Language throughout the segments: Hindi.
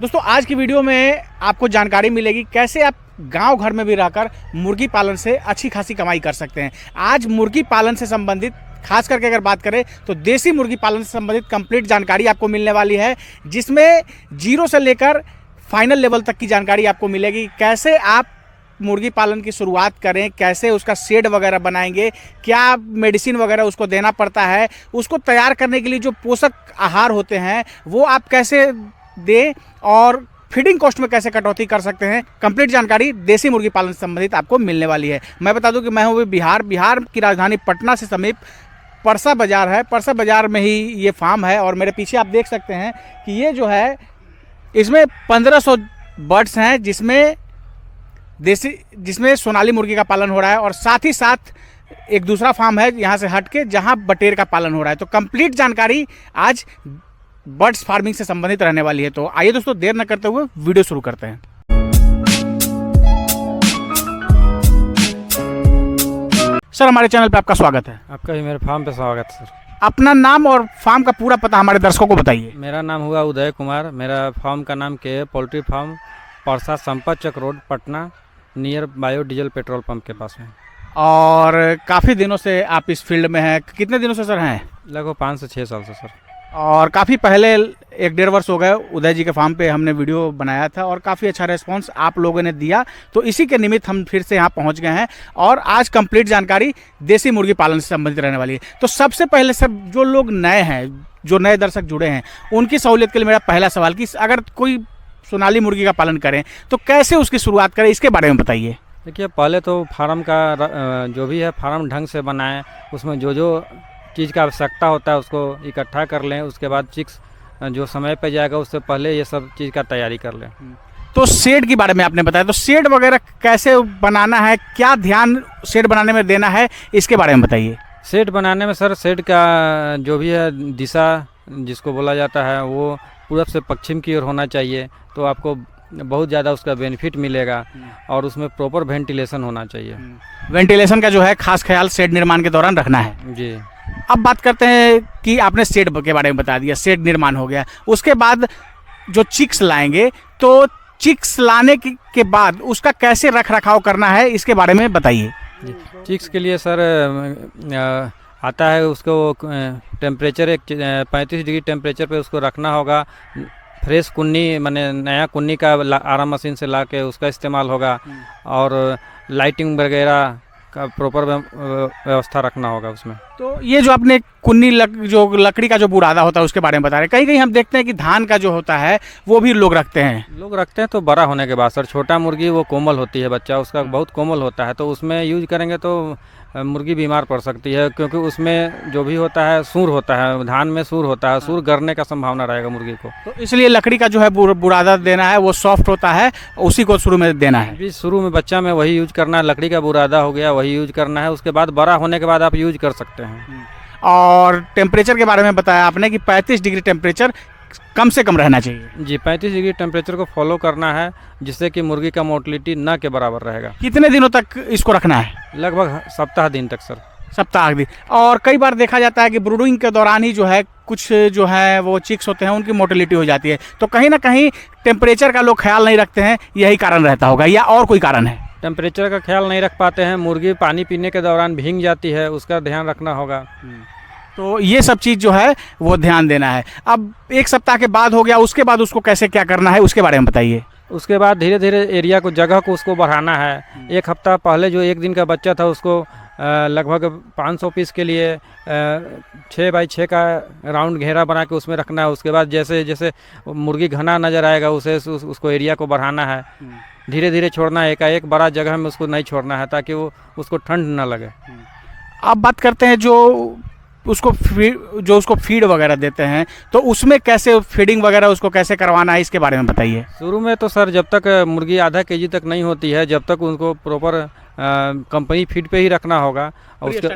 दोस्तों आज की वीडियो में आपको जानकारी मिलेगी कैसे आप गांव घर में भी रहकर मुर्गी पालन से अच्छी खासी कमाई कर सकते हैं। आज मुर्गी पालन से संबंधित खास करके अगर बात करें तो देसी मुर्गी पालन से संबंधित कंप्लीट जानकारी आपको मिलने वाली है, जिसमें जीरो से लेकर फाइनल लेवल तक की जानकारी आपको मिलेगी। कैसे आप मुर्गी पालन की शुरुआत करें, कैसे उसका शेड वगैरह बनाएंगे, क्या मेडिसिन वगैरह उसको देना पड़ता है, उसको तैयार करने के लिए जो पोषक आहार होते हैं वो आप कैसे दें और फीडिंग कॉस्ट में कैसे कटौती कर सकते हैं। कंप्लीट जानकारी देसी मुर्गी पालन से संबंधित आपको मिलने वाली है। मैं बता दूं कि मैं हूँ बिहार की राजधानी पटना से समीप परसा बाज़ार है। परसा बाज़ार में ही ये फार्म है और मेरे पीछे आप देख सकते हैं कि ये जो है इसमें 1500 बर्ड्स हैं, जिसमें सोनाली मुर्गी का पालन हो रहा है और साथ ही साथ एक दूसरा फार्म है यहाँ से हट के जहाँ बटेर का पालन हो रहा है। तो कंप्लीट जानकारी आज बर्ड्स फार्मिंग से संबंधित रहने वाली है। तो आइए दोस्तों देर न करते हुए वीडियो शुरू करते हैं। सर हमारे चैनल पे आपका स्वागत है। आपका भी मेरे फार्म पे स्वागत है सर। अपना नाम और फार्म का पूरा पता हमारे दर्शकों को बताइए। मेरा नाम हुआ उदय कुमार। मेरा फार्म का नाम के poultry farm Parsa Sampat Chak road Patna near bio diesel petrol pump के पास है। और काफ़ी दिनों से आप इस फील्ड में हैं। कितने दिनों से सर हैं? लगभग 5 से 6 साल से सर। और काफ़ी पहले 1-1.5 वर्ष हो गए उदय जी के फार्म पे हमने वीडियो बनाया था और काफ़ी अच्छा रेस्पॉन्स आप लोगों ने दिया, तो इसी के निमित्त हम फिर से यहाँ पहुँच गए हैं और आज कंप्लीट जानकारी देसी मुर्गी पालन से संबंधित रहने वाली है। तो सबसे पहले सर जो लोग नए हैं, जो नए दर्शक जुड़े हैं, उनकी सहूलियत के लिए मेरा पहला सवाल कि अगर कोई सोनाली मुर्गी का पालन करें तो कैसे उसकी शुरुआत करें, इसके बारे में बताइए। देखिए, पहले तो फार्म का जो भी है फार्म ढंग से बनाएं, उसमें जो चीज़ का आवश्यकता होता है उसको इकट्ठा कर लें। उसके बाद चिक्स जो समय पे जाएगा उससे पहले ये सब चीज़ का तैयारी कर लें। तो शेड के बारे में आपने बताया, तो शेड वगैरह कैसे बनाना है, क्या ध्यान शेड बनाने में देना है, इसके बारे में बताइए। शेड बनाने में सर शेड का जो भी है दिशा जिसको बोला जाता है वो पूरब से पश्चिम की ओर होना चाहिए, तो आपको बहुत ज़्यादा उसका बेनिफिट मिलेगा। और उसमें प्रॉपर वेंटिलेशन होना चाहिए। वेंटिलेशन का जो है खास ख्याल शेड निर्माण के दौरान रखना है जी। अब बात करते हैं कि आपने शेड के बारे में बता दिया, शेड निर्माण हो गया, उसके बाद जो चिक्स लाएंगे तो चिक्स लाने के बाद उसका कैसे रख रखाव करना है, इसके बारे में बताइए। चिक्स के लिए सर आता है उसको टेम्परेचर 35 डिग्री टेम्परेचर पे उसको रखना होगा। फ्रेश कुन्नी माने नया कुन्नी का आरा मशीन से ला के उसका इस्तेमाल होगा और लाइटिंग वगैरह का प्रॉपर व्यवस्था रखना होगा उसमें। तो ये जो आपने कुन्नी जो लकड़ी का जो बुरादा होता है उसके बारे में बता रहे हैं, कहीं कहीं हम देखते हैं कि धान का जो होता है वो भी लोग रखते हैं। तो बड़ा होने के बाद सर छोटा मुर्गी वो कोमल होती है, बच्चा उसका बहुत कोमल होता है, तो उसमें यूज करेंगे तो मुर्गी बीमार पड़ सकती है, क्योंकि उसमें जो भी होता है सूर होता है, धान में सूर होता है, सूर गिरने का संभावना रहेगा मुर्गी को। तो इसलिए लकड़ी का जो है बुरादा देना है, वो सॉफ्ट होता है, उसी को शुरू में देना है। जी, शुरू में बच्चा में वही यूज करना है, लकड़ी का बुरादा हो गया वही यूज करना है। उसके बाद बड़ा होने के बाद आप यूज कर सकते हैं। और टेम्परेचर के बारे में बताया आपने कि 35 डिग्री टेम्परेचर कम से कम रहना चाहिए। जी, 35 डिग्री टेम्परेचर को फॉलो करना है, जिससे कि मुर्गी का मोर्टलिटी न के बराबर रहेगा। कितने दिनों तक इसको रखना है? लगभग सप्ताह दिन तक सर। सप्ताह दिन। और कई बार देखा जाता है कि ब्रूडिंग के दौरान ही जो है कुछ जो है वो चिक्स होते हैं उनकी मोर्टेलिटी हो जाती है, तो कहीं ना कहीं टेम्परेचर का लोग ख्याल नहीं रखते हैं, यही कारण रहता होगा या और कोई कारण है? टेम्परेचर का ख्याल नहीं रख पाते हैं, मुर्गी पानी पीने के दौरान भीग जाती है, उसका ध्यान रखना होगा। तो ये सब चीज़ जो है वो ध्यान देना है। अब 1 सप्ताह के बाद हो गया, उसके बाद उसको कैसे क्या करना है, उसके बारे में बताइए। उसके बाद धीरे धीरे एरिया को जगह को उसको बढ़ाना है। 1 हफ्ता पहले जो 1 दिन का बच्चा था उसको लगभग 500 पीस के लिए 6 बाई 6 का राउंड घेरा बना के उसमें रखना है। उसके बाद जैसे जैसे मुर्गी घना नज़र आएगा उसको एरिया को बढ़ाना है, धीरे धीरे छोड़ना है। एकाएक बड़ा जगह में उसको नहीं छोड़ना है ताकि वो उसको ठंड न लगे। अब बात करते हैं जो उसको फीड वगैरह देते हैं, तो उसमें कैसे फीडिंग वगैरह उसको कैसे करवाना है, इसके बारे में बताइए। शुरू में तो सर जब तक मुर्गी आधा केजी तक नहीं होती है, जब तक उनको प्रॉपर कंपनी फीड पे ही रखना होगा। उसके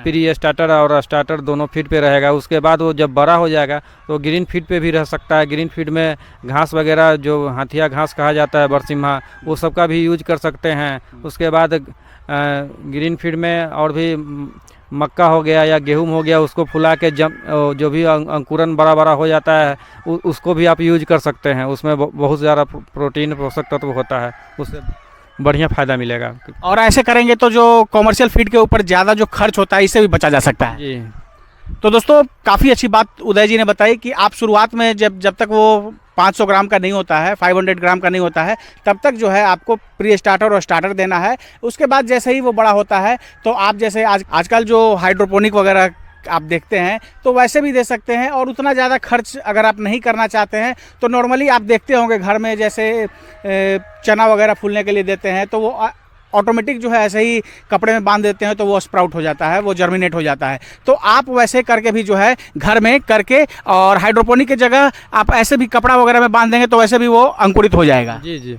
प्री स्टार्टर और स्टार्टर दोनों फीड पे रहेगा। उसके बाद वो जब बड़ा हो जाएगा तो ग्रीन फीड पे भी रह सकता है। ग्रीन फीड में घास वगैरह जो हाथिया घास कहा जाता है, बरसिम्हा, वो सब का भी यूज कर सकते हैं। उसके बाद ग्रीन फीड में और भी मक्का हो गया या गेहूं हो गया, उसको फुला के जो भी अंकुरन बड़ा बड़ा हो जाता है उसको भी आप यूज कर सकते हैं। उसमें बहुत ज़्यादा प्रोटीन पोषक तत्व होता है, उससे बढ़िया फ़ायदा मिलेगा। और ऐसे करेंगे तो जो कॉमर्शियल फीड के ऊपर ज़्यादा जो खर्च होता है इससे भी बचा जा सकता है। जी। तो दोस्तों काफ़ी अच्छी बात उदय जी ने बताई कि आप शुरुआत में जब तक वो 500 ग्राम का नहीं होता है, 500 ग्राम का नहीं होता है, तब तक जो है आपको प्री स्टार्टर और स्टार्टर देना है। उसके बाद जैसे ही वो बड़ा होता है तो आप जैसे आजकल जो हाइड्रोपोनिक वगैरह आप देखते हैं तो वैसे भी दे सकते हैं। और उतना ज़्यादा खर्च अगर आप नहीं करना चाहते हैं तो नॉर्मली आप देखते होंगे घर में जैसे चना वगैरह फूलने के लिए देते हैं तो वो ऑटोमेटिक जो है ऐसे ही कपड़े में बांध देते हैं तो वो स्प्राउट हो जाता है, वो जर्मिनेट हो जाता है। तो आप वैसे करके भी जो है घर में करके और हाइड्रोपोनिक की जगह आप ऐसे भी कपड़ा वगैरह में बांध देंगे तो वैसे भी वो अंकुरित हो जाएगा। जी जी।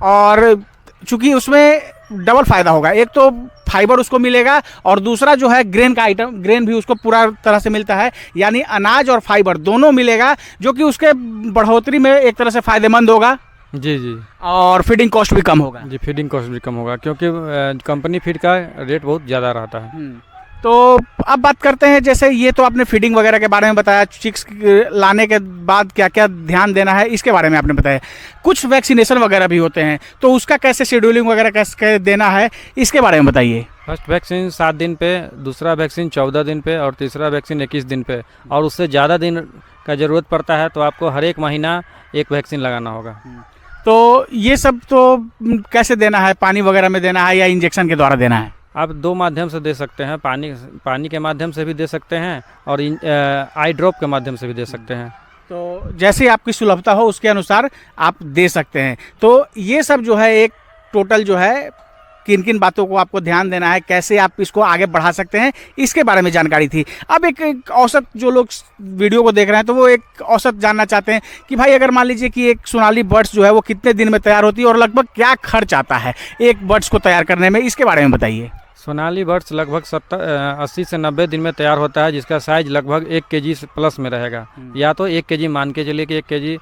और चूँकि उसमें डबल फ़ायदा होगा, एक तो फाइबर उसको मिलेगा और दूसरा जो है ग्रेन का आइटम, ग्रेन भी उसको पूरा तरह से मिलता है, यानी अनाज और फाइबर दोनों मिलेगा जो कि उसके बढ़ोतरी में एक तरह से फ़ायदेमंद होगा। जी जी। और फीडिंग कॉस्ट भी कम होगा। जी, फीडिंग कॉस्ट भी कम होगा क्योंकि कंपनी फीड का रेट बहुत ज़्यादा रहता है। तो अब बात करते हैं, जैसे ये तो आपने फीडिंग वगैरह के बारे में बताया, चिक्स लाने के बाद क्या क्या ध्यान देना है इसके बारे में आपने बताया। कुछ वैक्सीनेशन वगैरह भी होते हैं तो उसका कैसे शेड्यूलिंग वगैरह कैसे देना है इसके बारे में बताइए। फर्स्ट वैक्सीन 7 दिन पे, दूसरा वैक्सीन 14 दिन पे और तीसरा वैक्सीन 21 दिन पे, और उससे ज़्यादा दिन का ज़रूरत पड़ता है तो आपको हर एक महीना एक वैक्सीन लगाना होगा। तो ये सब तो कैसे देना है, पानी वगैरह में देना है या इंजेक्शन के द्वारा देना है? आप 2 माध्यम से दे सकते हैं, पानी के माध्यम से भी दे सकते हैं और आई ड्रॉप के माध्यम से भी दे सकते हैं। तो जैसे आपकी सुलभता हो उसके अनुसार आप दे सकते हैं। तो ये सब जो है एक टोटल जो है किन किन बातों को आपको ध्यान देना है, कैसे आप इसको आगे बढ़ा सकते हैं, इसके बारे में जानकारी थी। अब एक औसत जो लोग वीडियो को देख रहे हैं तो वो एक औसत जानना चाहते हैं कि भाई अगर मान लीजिए कि एक सोनाली बर्ड्स जो है वो कितने दिन में तैयार होती है और लगभग क्या खर्च आता है एक बर्ड्स को तैयार करने में, इसके बारे में बताइए। सोनाली बर्ड्स लगभग 80 से 90 दिन में तैयार होता है, जिसका साइज लगभग 1 kg प्लस में रहेगा। या तो 1 kg मान के चलिए कि 1 kg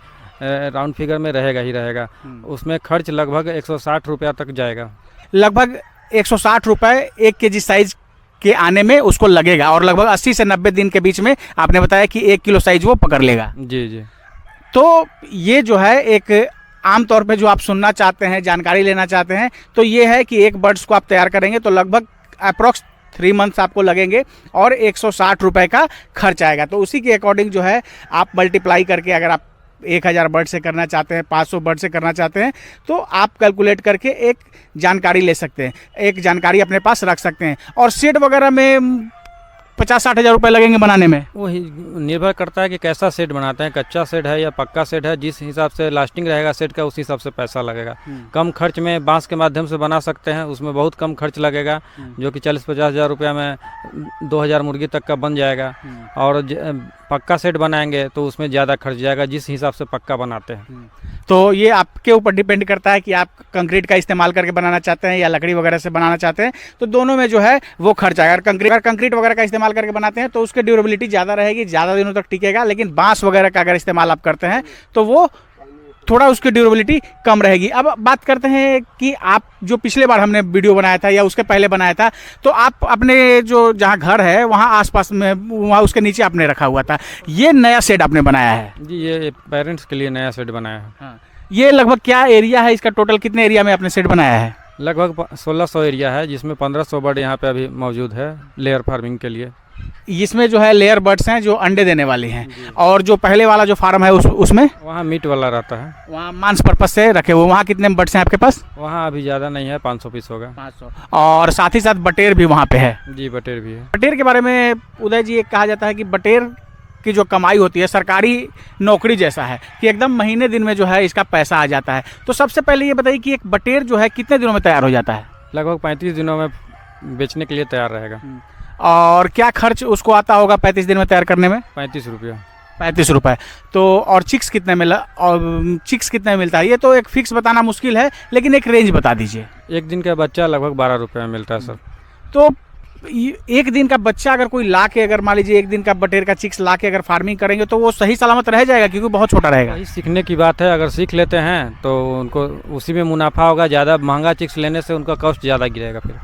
राउंड फिगर में रहेगा ही रहेगा। उसमें खर्च लगभग 160 रुपया तक जाएगा। लगभग 160 रुपये 1 kg साइज के आने में उसको लगेगा और लगभग 80 से 90 दिन के बीच में आपने बताया कि 1 किलो साइज वो पकड़ लेगा। जी जी। तो ये जो है एक आम तौर पे जो आप सुनना चाहते हैं, जानकारी लेना चाहते हैं, तो ये है कि एक बर्ड्स को आप तैयार करेंगे तो लगभग अप्रॉक्स 3 मंथ्स आपको लगेंगे और 160 रुपये का खर्च आएगा। तो उसी के अकॉर्डिंग जो है आप मल्टीप्लाई करके अगर आप 1000 बर्ड से करना चाहते हैं, 500 बर्ड से करना चाहते हैं तो आप कैलकुलेट करके एक जानकारी ले सकते हैं, एक जानकारी अपने पास रख सकते हैं। और शेड वगैरह में 50-60 हज़ार रुपये लगेंगे बनाने में। वो निर्भर करता है कि कैसा सेट बनाते हैं, कच्चा सेट है या पक्का सेट है। जिस हिसाब से लास्टिंग रहेगा सेट का उस हिसाब से पैसा लगेगा। कम खर्च में बांस के माध्यम से बना सकते हैं, उसमें बहुत कम खर्च लगेगा, जो कि 40-50 हज़ार रुपया में 2000 मुर्गी तक का बन जाएगा। और पक्का सेट बनाएंगे तो उसमें ज़्यादा खर्च जाएगा, जिस हिसाब से पक्का बनाते हैं। तो ये आपके ऊपर डिपेंड करता है कि आप कंक्रीट का इस्तेमाल करके बनाना चाहते हैं या लकड़ी वगैरह से बनाना चाहते हैं, तो दोनों में जो है वो खर्च आएगा। अगर कंक्रीट वगैरह का इस्तेमाल करके बनाते हैं तो उसकी ड्यूरेबिलिटी ज़्यादा रहेगी, ज़्यादा दिनों तक टिकेगा। लेकिन बांस वगैरह का अगर इस्तेमाल आप करते हैं तो वो थोड़ा उसकी ड्यूरेबिलिटी कम रहेगी। अब बात करते हैं कि आप जो पिछले बार हमने वीडियो बनाया था या उसके पहले बनाया था, तो आप अपने जो जहाँ घर है वहाँ आसपास में वहाँ उसके नीचे आपने रखा हुआ था, ये नया शेड आपने बनाया है? जी, ये पेरेंट्स के लिए नया शेड बनाया है। हाँ। ये लगभग क्या एरिया है इसका, टोटल कितने एरिया में आपने शेड बनाया है? लगभग 1600 एरिया है, जिसमें 1500 बर्ड यहाँ पे अभी मौजूद है लेयर फार्मिंग के लिए। इसमें जो है लेयर बर्ड्स हैं जो अंडे देने वाले हैं, और जो पहले वाला जो फार्म है उसमें वहाँ मीट वाला रहता है, वहाँ मांस पर्पज से रखे हुए। वहाँ कितने बर्ड्स हैं आपके पास? वहाँ अभी ज़्यादा नहीं है, 500 पीस होगा। 500। और साथ ही साथ बटेर भी वहाँ पे है? जी, बटेर भी है। बटेर के बारे में उदय जी एक कहा जाता है कि बटेर की जो कमाई होती है सरकारी नौकरी जैसा है कि एकदम महीने दिन में जो है इसका पैसा आ जाता है। तो सबसे पहले ये बताइए कि एक बटेर जो है कितने दिनों में तैयार हो जाता है? लगभग 35 दिनों में बेचने के लिए तैयार रहेगा। और क्या खर्च उसको आता होगा 35 दिन में तैयार करने में? 35 रुपया। 35 रुपये। तो और चिक्स कितने मिला, और चिक्स कितने मिलता है? ये तो एक फिक्स बताना मुश्किल है, लेकिन एक रेंज बता दीजिए। एक दिन का बच्चा लगभग 12 रुपये में मिलता है सर। तो एक दिन का बच्चा अगर कोई ला के, अगर मान लीजिए एक दिन का बटेर का चिक्स ला के अगर फार्मिंग करेंगे तो वो सही सलामत रह जाएगा, क्योंकि बहुत छोटा रहेगा। वही सीखने की बात है, अगर सीख लेते हैं तो उनको उसी में मुनाफा होगा। ज़्यादा महंगा चिक्स लेने से उनका कॉस्ट ज़्यादा गिरेगा फिर।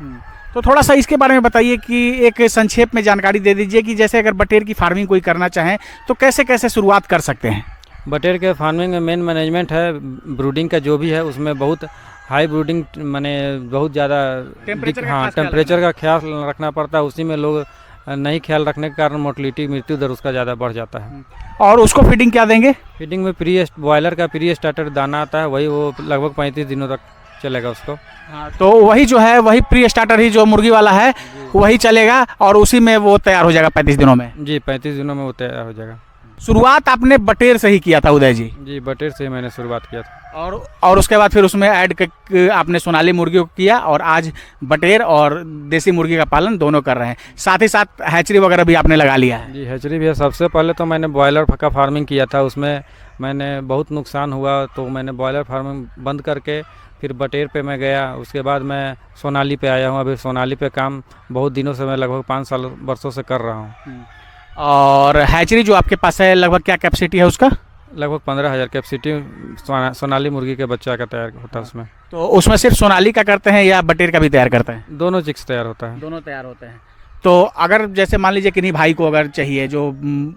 तो थोड़ा सा इसके बारे में बताइए कि एक संक्षेप में जानकारी दे दीजिए कि जैसे अगर बटेर की फार्मिंग कोई करना चाहें तो कैसे कैसे शुरुआत कर सकते हैं। बटेर के फार्मिंग में मेन मैनेजमेंट है, ब्रूडिंग का जो भी है उसमें बहुत हाई ब्रूडिंग माने बहुत ज़्यादा टेम्परेचर का ख्याल रखना पड़ता है। उसी में लोग नहीं ख्याल रखने के कारण मोर्टलिटी मृत्यु दर उसका ज़्यादा बढ़ जाता है। और उसको फीडिंग क्या देंगे? फीडिंग में बॉयलर का प्री स्टार्टर दाना आता है, वही वो लगभग 35 दिनों तक चलेगा उसको। हाँ, तो वही जो है वही प्री स्टार्टर ही जो मुर्गी वाला है वही चलेगा और उसी में वो तैयार हो जाएगा 35 दिनों में। जी 35 दिनों में वो तैयार हो जाएगा। शुरुआत आपने बटेर से ही किया था उदय जी? जी बटेर से ही मैंने शुरुआत किया था। और उसके बाद फिर उसमें आपने सोनाली मुर्गियों को किया और आज बटेर और देसी मुर्गी का पालन दोनों कर रहे हैं। साथ ही साथ हैचरी वगैरह भी आपने लगा लिया है? जी हैचरी भी है। सबसे पहले तो मैंने बॉयलर का फार्मिंग किया था, उसमें मैंने बहुत नुकसान हुआ तो मैंने बॉयलर फार्मिंग बंद करके फिर बटेर पे मैं गया। उसके बाद मैं सोनाली पे आया हूँ। अभी सोनाली पे काम बहुत दिनों से मैं लगभग 5 वर्षों से कर रहा हूँ। और हैचरी जो आपके पास है लगभग क्या कैपेसिटी है उसका? लगभग 15,000 कैपेसिटी सोनाली मुर्गी के बच्चा का तैयार होता है उसमें। तो उसमें सिर्फ सोनाली का करते हैं या बटेर का भी तैयार करते हैं? दोनों चिक्स तैयार होता है। दोनों तैयार होते हैं। तो अगर जैसे मान लीजिए किन्हीं भाई को अगर चाहिए जो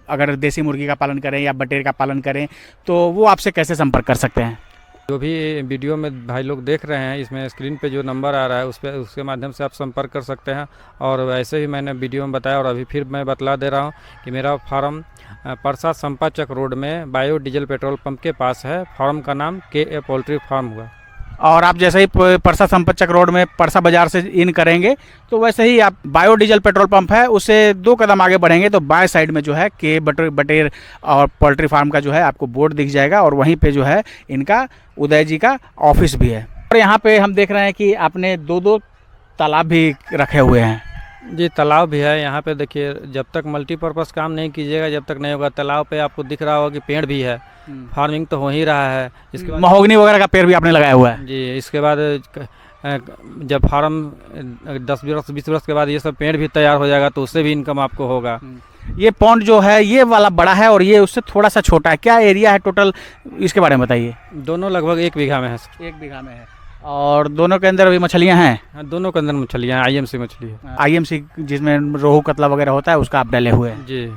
अगर देसी मुर्गी का पालन करें या बटेर का पालन करें तो वो आपसे कैसे संपर्क कर सकते हैं? जो भी वीडियो में भाई लोग देख रहे हैं इसमें स्क्रीन पे जो नंबर आ रहा है उस पर उसके माध्यम से आप संपर्क कर सकते हैं। और वैसे ही मैंने वीडियो में बताया और अभी फिर मैं बतला दे रहा हूँ कि मेरा फार्म परसा संपाचक रोड में बायो डीजल पेट्रोल पंप के पास है। फार्म का नाम KA पोल्ट्री फार्म हुआ। और आप जैसे ही परसा संपतचक रोड में परसा बाजार से इन करेंगे तो वैसे ही आप बायो डीजल पेट्रोल पंप है उससे 2 कदम आगे बढ़ेंगे तो बाएं साइड में जो है के बटेर और पोल्ट्री फार्म का जो है आपको बोर्ड दिख जाएगा और वहीं पे जो है इनका उदय जी का ऑफिस भी है। और यहाँ पे हम देख रहे हैं कि आपने 2 तालाब भी रखे हुए हैं। जी तालाब भी है यहाँ पे। देखिए जब तक मल्टीपर्पज़ काम नहीं कीजिएगा जब तक नहीं होगा। तालाब पे आपको दिख रहा होगा कि पेड़ भी है, फार्मिंग तो हो ही रहा है। इसके बाद महोगनी वगैरह का पेड़ भी आपने लगाया हुआ है? जी इसके बाद जब फार्म 10-20 वर्ष के बाद ये सब पेड़ भी तैयार हो जाएगा तो उससे भी इनकम आपको होगा। ये पॉन्ड जो है ये वाला बड़ा है और ये उससे थोड़ा सा छोटा है, क्या एरिया है टोटल इसके बारे में बताइए? दोनों लगभग 1 बीघा में है। 1 बीघा में है। और दोनों के अंदर अभी मछलियाँ हैं? हाँ दोनों के अंदर मछलियाँ हैं। IMC मछली है। IMC जिसमें रोहू कतला वगैरह होता है उसका आप डाले हुए हैं? जी।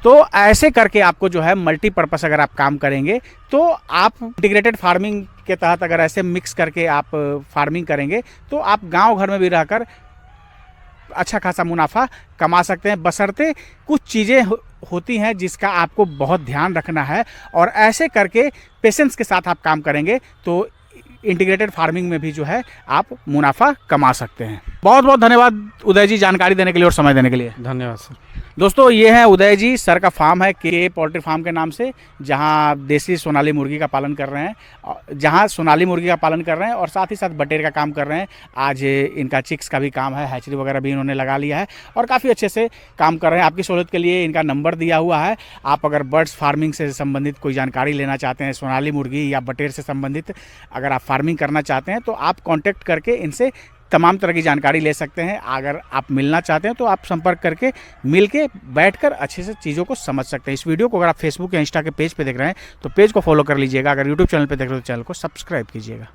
तो ऐसे करके आपको जो है मल्टीपर्पस अगर आप काम करेंगे तो आप इंटीग्रेटेड फार्मिंग के तहत अगर ऐसे मिक्स करके आप फार्मिंग करेंगे तो आप गांव घर में भी रहकर अच्छा खासा मुनाफा कमा सकते हैं। बशर्ते कुछ चीज़ें होती हैं जिसका आपको बहुत ध्यान रखना है और ऐसे करके पेशेंस के साथ आप काम करेंगे तो इंटीग्रेटेड फार्मिंग में भी जो है आप मुनाफा कमा सकते हैं। बहुत बहुत धन्यवाद उदय जी जानकारी देने के लिए और समय देने के लिए। धन्यवाद सर। दोस्तों ये है उदय जी, सर का फार्म है KA पोल्ट्री फार्म के नाम से, जहां देसी सोनाली मुर्गी का पालन कर रहे हैं और साथ ही साथ बटेर का काम कर रहे हैं। आज इनका चिक्स का भी काम है, हैचरी वगैरह भी इन्होंने लगा लिया है और काफ़ी अच्छे से काम कर रहे हैं। आपकी सहूलियत के लिए इनका नंबर दिया हुआ है। आप अगर बर्ड्स फार्मिंग से संबंधित कोई जानकारी लेना चाहते हैं, सोनाली मुर्गी या बटेर से संबंधित अगर आप फार्मिंग करना चाहते हैं तो आप कॉन्टैक्ट करके इनसे तमाम तरह की जानकारी ले सकते हैं। अगर आप मिलना चाहते हैं तो आप संपर्क करके मिल के बैठ कर अच्छे से चीज़ों को समझ सकते हैं। इस वीडियो को अगर आप फेसबुक या इंस्टा के पेज पे देख रहे हैं तो पेज को फॉलो कर लीजिएगा। अगर यूट्यूब चैनल पे देख रहे हो तो चैनल को सब्सक्राइब कीजिएगा।